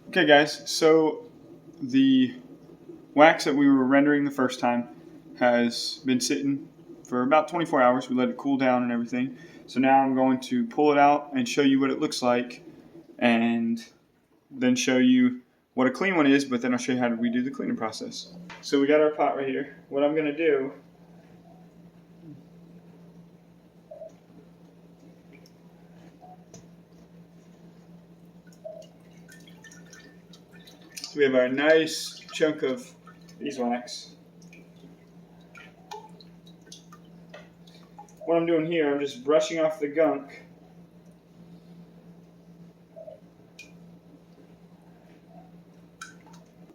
Okay guys, so the wax that we were rendering the first time has been sitting for about 24 hours. We let it cool down and everything. So now I'm going to pull it out and show you what it looks like and then show you what a clean one is, but then I'll show you how we do the cleaning process. So we got our pot right here. What I'm going to do we have our nice chunk of beeswax. What I'm doing here, I'm just brushing off the gunk.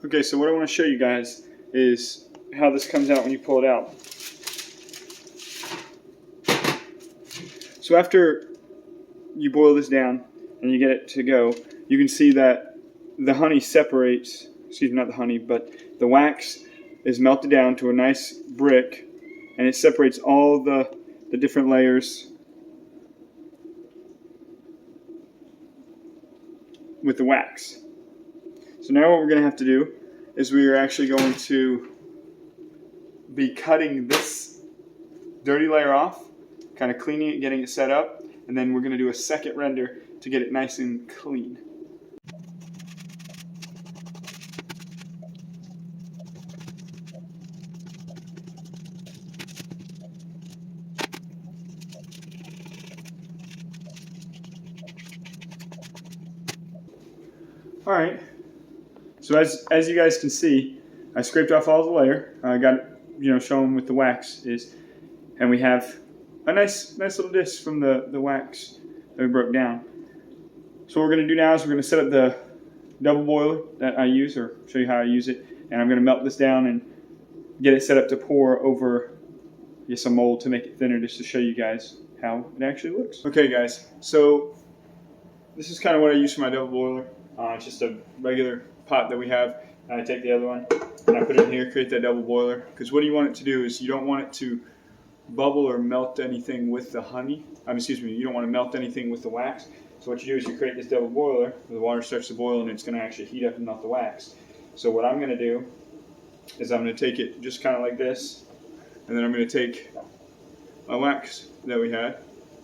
Okay, so what I want to show you guys is how this comes out when you pull it out. So after you boil this down and you get it to go, you can see that the honey separates, excuse me, not the honey, but the wax is melted down to a nice brick, and it separates all the different layers with the wax. So now what we're going to have to do is we are actually going to be cutting this dirty layer off, kind of cleaning it, getting it set up, and then we're going to do a second render to get it nice and clean. Alright, so as you guys can see, I scraped off all the layer. I got it, shown with the wax is, and we have a nice little disc from the wax that we broke down. So what we're going to do now is we're going to set up the double boiler that I use, or show you how I use it, and I'm going to melt this down and get it set up to pour over some mold to make it thinner, just to show you guys how it actually looks. Okay guys, so this is kind of what I use for my double boiler. It's just a regular pot that we have. And I take the other one and I put it in here, create that double boiler. Because what you want it to do is you don't want it to bubble or melt anything with the honey. You don't want to melt anything with the wax. So what you do is you create this double boiler, the water starts to boil and it's going to actually heat up and melt the wax. So what I'm going to do is I'm going to take it just kind of like this, and then I'm going to take a wax that we had,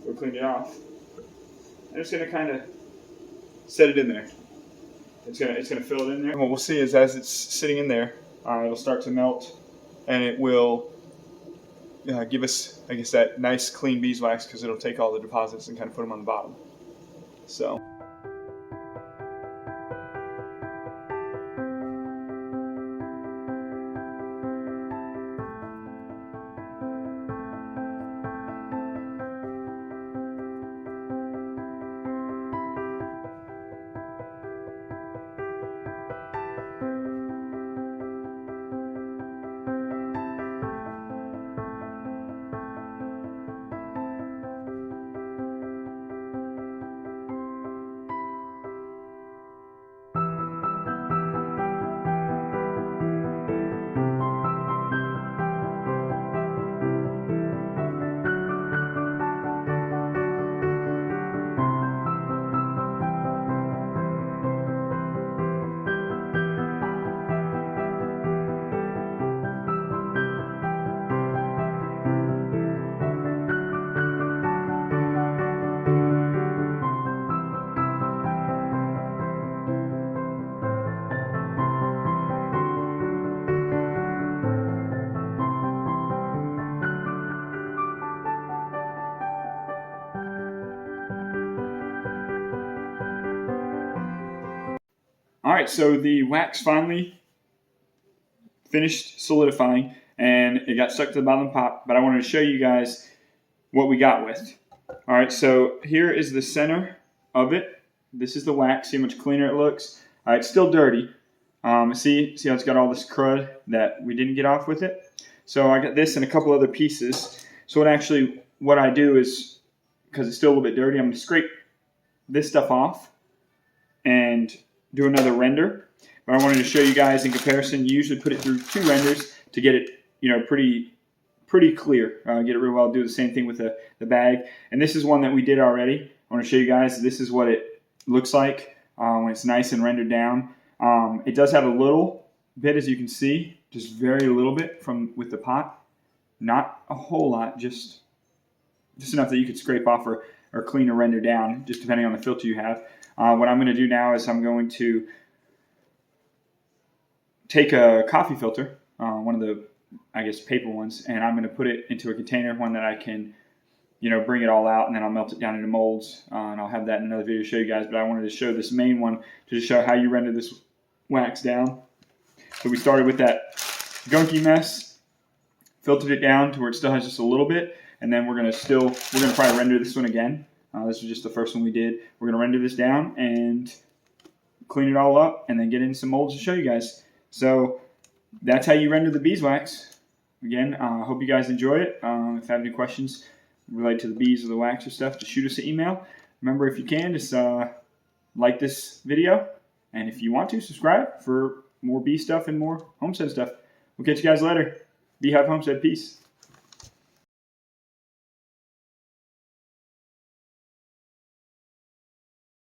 or cleaned it off, and I'm just going to kind of set it in there. It's gonna fill it in there. And what we'll see is as it's sitting in there, it'll start to melt, and it will give us, I guess, that nice clean beeswax, because it'll take all the deposits and kind of put them on the bottom. So. Alright, so the wax finally finished solidifying and it got stuck to the bottom of the pot, but I wanted to show you guys what we got with. Alright, so here is the center of it. This is the wax. See how much cleaner it looks? It's still dirty. See how it's got all this crud that we didn't get off with it? So I got this and a couple other pieces. So what I do is, because it's still a little bit dirty, I'm going to scrape this stuff off and do another render. But I wanted to show you guys in comparison. You usually put it through 2 renders to get it, pretty clear. Get it real well. Do the same thing with the bag. And this is one that we did already. I want to show you guys. This is what it looks like when it's nice and rendered down. It does have a little bit, as you can see, just very little bit from with the pot. Not a whole lot, just enough that you could scrape off or clean or render down, just depending on the filter you have. What I'm going to do now is I'm going to take a coffee filter, one of the, I guess, paper ones, and I'm going to put it into a container, one that I can, bring it all out, and then I'll melt it down into molds, and I'll have that in another video to show you guys. But I wanted to show this main one to just show how you render this wax down. So we started with that gunky mess, filtered it down to where it still has just a little bit, and then we're gonna probably render this one again. This was just the first one we did. We're gonna render this down and clean it all up, and then get in some molds to show you guys. So that's how you render the beeswax. Again, I hope you guys enjoy it. If you have any questions related to the bees or the wax or stuff, just shoot us an email. Remember, if you can, just like this video, and if you want to, subscribe for more bee stuff and more homestead stuff. We'll catch you guys later. B-Hive Homestead, peace.